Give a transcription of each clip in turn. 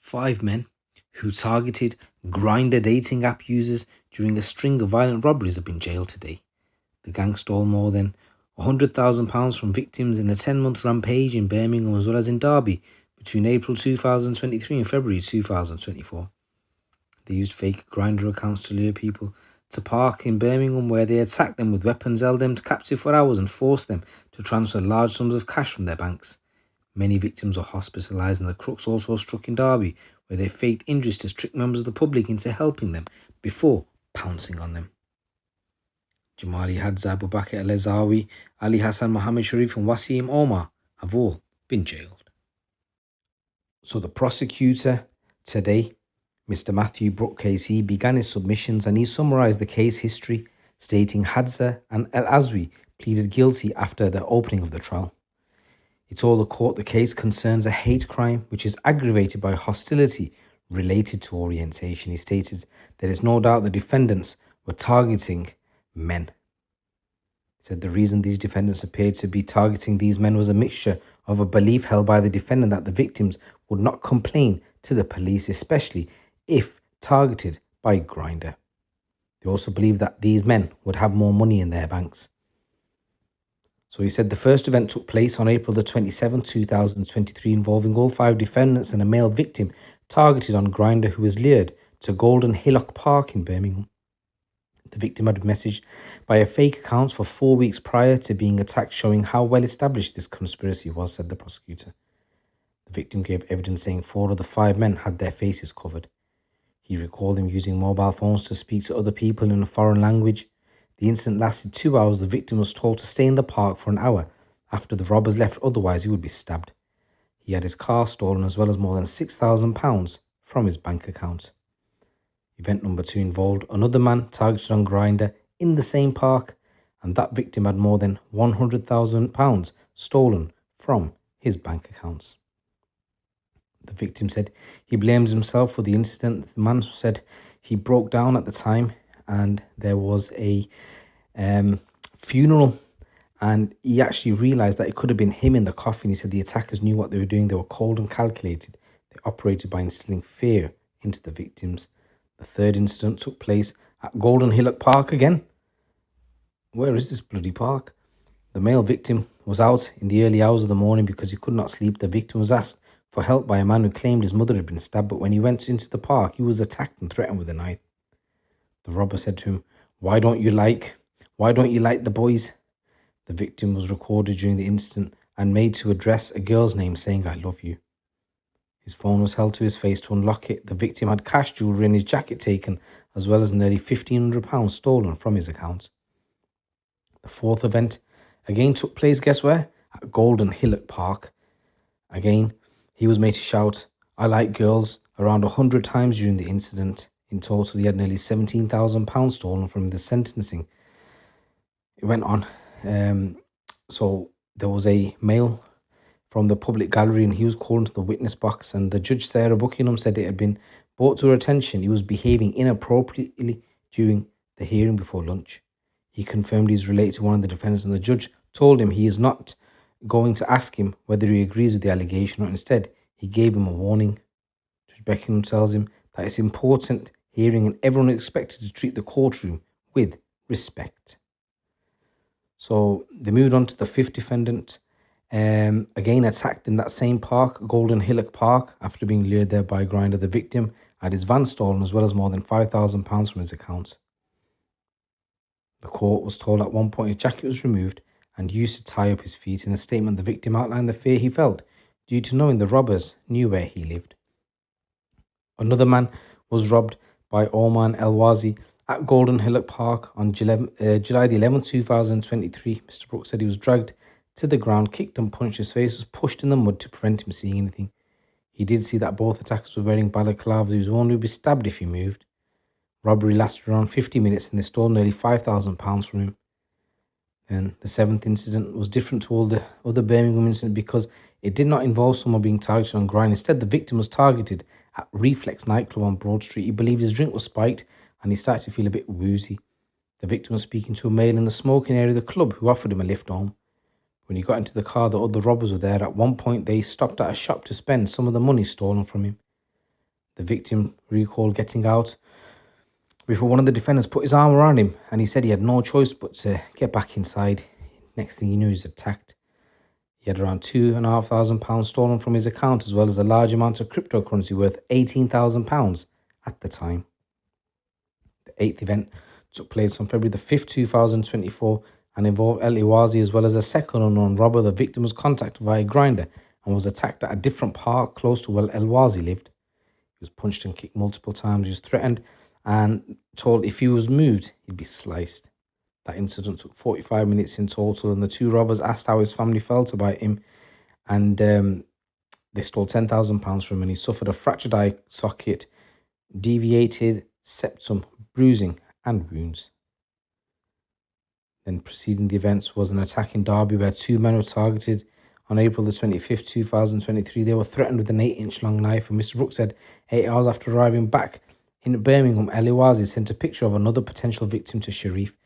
5 men who targeted Grindr dating app users during a string of violent robberies have been jailed today. The gang stole more than £100,000 from victims in a 10-month rampage in Birmingham as well as in Derby between April 2023 and February 2024. They used fake Grindr accounts to lure people to park in Birmingham, where they attacked them with weapons, held them captive for hours and forced them to transfer large sums of cash from their banks. Many victims are hospitalised, and the crooks also struck in Derby, where they faked injuries to trick members of the public into helping them before pouncing on them. Jamali Hadza, Abu Bakr al-Azawi, Ali Hassan Mohammed Sharif and Wasim Omar have all been jailed. So the prosecutor today, Mr. Matthew Brook Casey, began his submissions and he summarised the case history, stating Hadza and al-Azwi pleaded guilty after the opening of the trial. He told the court the case concerns a hate crime which is aggravated by hostility related to orientation. He stated there is no doubt the defendants were targeting men. He said the reason these defendants appeared to be targeting these men was a mixture of a belief held by the defendant that the victims would not complain to the police, especially if targeted by Grindr. They also believed that these men would have more money in their banks. So he said the first event took place on April the 27th, 2023, involving all 5 defendants and a male victim targeted on Grindr who was lured to Golden Hillock Park in Birmingham. The victim had been messaged by a fake account for 4 weeks prior to being attacked, showing how well established this conspiracy was, said the prosecutor. The victim gave evidence saying 4 of the 5 men had their faces covered. He recalled them using mobile phones to speak to other people in a foreign language. The incident lasted 2 hours. The victim was told to stay in the park for an hour after the robbers left, otherwise he would be stabbed. He had his car stolen as well as more than £6,000 from his bank account. Event number 2 involved another man targeted on Grindr in the same park, and that victim had more than £100,000 stolen from his bank accounts. The victim said he blamed himself for the incident. The man said he broke down at the time and there was a funeral, and he actually realised that it could have been him in the coffin. He said the attackers knew what they were doing. They were cold and calculated. They operated by instilling fear into the victims. The third incident took place at Golden Hillock Park again. Where is this bloody park? The male victim was out in the early hours of the morning because he could not sleep. The victim was asked for help by a man who claimed his mother had been stabbed, but when he went into the park, he was attacked and threatened with a knife. The robber said to him, why don't you like the boys? The victim was recorded during the incident and made to address a girl's name, saying, I love you. His phone was held to his face to unlock it. The victim had cash, jewellery and his jacket taken, as well as nearly £1,500 stolen from his account. The fourth event again took place, guess where? At Golden Hillock Park. Again, he was made to shout, I like girls, around 100 times during the incident. In total, he had nearly £17,000 stolen from the sentencing. It went on. So there was a male from the public gallery and he was called into the witness box, and the judge, Sarah Buckingham, said it had been brought to her attention he was behaving inappropriately during the hearing before lunch. He confirmed he's related to one of the defendants, and the judge told him he is not going to ask him whether he agrees with the allegation or instead he gave him a warning. Judge Buckingham tells him that it's important hearing and everyone is expected to treat the courtroom with respect. So they moved on to the 5th defendant, again attacked in that same park, Golden Hillock Park, after being lured there by Grindr. The victim had his van stolen as well as more than £5,000 from his account. The court was told at one point his jacket was removed and used to tie up his feet. In a statement, the victim outlined the fear he felt due to knowing the robbers knew where he lived. Another man was robbed by Oman El-Wazi at Golden Hillock Park on July the 11th, 2023. Mr. Brooks said he was dragged to the ground, kicked and punched. His face was pushed in the mud to prevent him seeing anything. He did see that both attackers were wearing balaclavas. He was warned he would be stabbed if he moved. Robbery lasted around 50 minutes and they stole nearly £5,000 from him. And the 7th incident was different to all the other Birmingham incidents because it did not involve someone being targeted on Grindr. Instead, the victim was targeted at Reflex nightclub on Broad Street. He believed his drink was spiked and he started to feel a bit woozy. The victim was speaking to a male in the smoking area of the club who offered him a lift home. When he got into the car, the other robbers were there. At one point, they stopped at a shop to spend some of the money stolen from him. The victim recalled getting out before one of the defendants put his arm around him, and he said he had no choice but to get back inside. Next thing he knew, he was attacked. He had around £2,500 stolen from his account, as well as a large amount of cryptocurrency worth £18,000 at the time. The eighth event took place on February the 5th, 2024, and involved El Iwazi as well as a second unknown robber. The victim was contacted via Grindr and was attacked at a different park close to where El Iwazi lived. He was punched and kicked multiple times. He was threatened and told if he was moved, he'd be sliced. That incident took 45 minutes in total, and the two robbers asked how his family felt about him, and they stole £10,000 from him, and he suffered a fractured eye socket, deviated septum, bruising, and wounds. Then preceding the events was an attack in Derby where two men were targeted on April the 25th, 2023. They were threatened with an 8-inch long knife, and Mr. Brooks said 8 hours after arriving back in Birmingham, El Iwazi sent a picture of another potential victim to Sharif.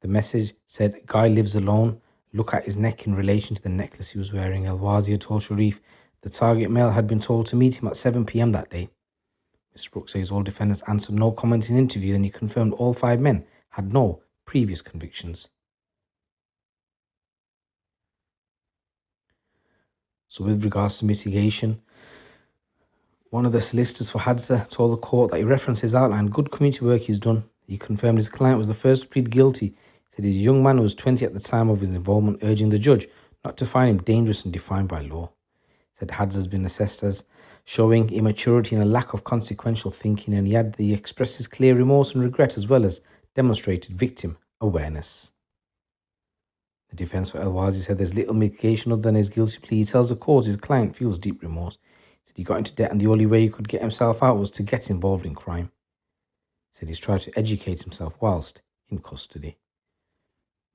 The message said, "Guy lives alone. Look at his neck in relation to the necklace he was wearing." El Iwazi had told Sharif the target male had been told to meet him at 7 p.m. that day. Mr. Brooks says all defendants answered no comment in interview, and he confirmed all 5 men had no previous convictions. So with regards to mitigation, one of the solicitors for Hadza told the court that he referenced his outline, good community work he's done. He confirmed his client was the first to plead guilty. He said his young man was 20 at the time of his involvement, urging the judge not to find him dangerous and defined by law. He said Hadza has been assessed as showing immaturity and a lack of consequential thinking, and he expressed his clear remorse and regret as well as demonstrated victim awareness. The defense for El Iwazi said there's little mitigation other than his guilty plea. He tells the court his client feels deep remorse. He said he got into debt and the only way he could get himself out was to get involved in crime. He said he's tried to educate himself whilst in custody.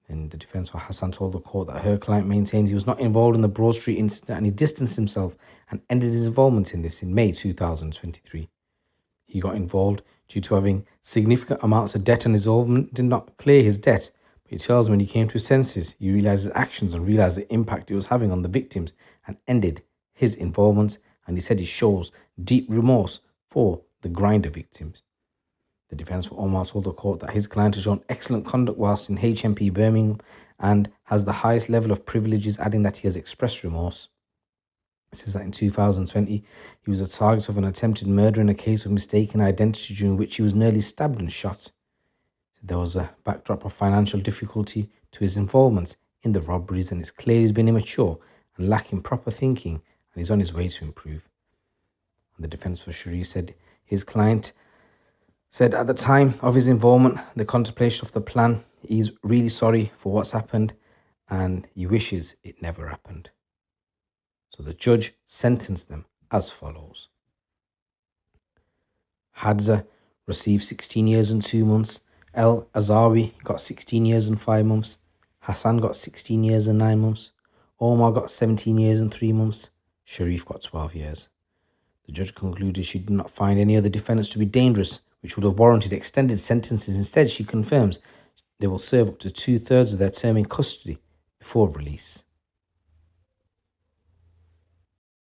And the defense for Hassan told the court that her client maintains he was not involved in the Broad Street incident, and he distanced himself and ended his involvement in this in May 2023. He got involved due to having significant amounts of debt, and his involvement did not clear his debt. But he tells when he came to his senses, he realized his actions and realized the impact it was having on the victims and ended his involvement. And he said he shows deep remorse for the Grindr victims. The defense for Omar told the court that his client has shown excellent conduct whilst in HMP Birmingham and has the highest level of privileges, adding that he has expressed remorse. It says that in 2020, he was a target of an attempted murder in a case of mistaken identity during which he was nearly stabbed and shot. There was a backdrop of financial difficulty to his involvements in the robberies, and it's clear he's been immature and lacking proper thinking, and he's on his way to improve. And the defense for Sharif said his client said at the time of his involvement, the contemplation of the plan, he's really sorry for what's happened and he wishes it never happened. So the judge sentenced them as follows. Hadza received 16 years and 2 months. El Azawi got 16 years and 5 months. Hassan got 16 years and 9 months. Omar got 17 years and 3 months. Sharif got 12 years. The judge concluded she did not find any other defendants to be dangerous, which would have warranted extended sentences. Instead, she confirms they will serve up to 2/3 of their term in custody before release.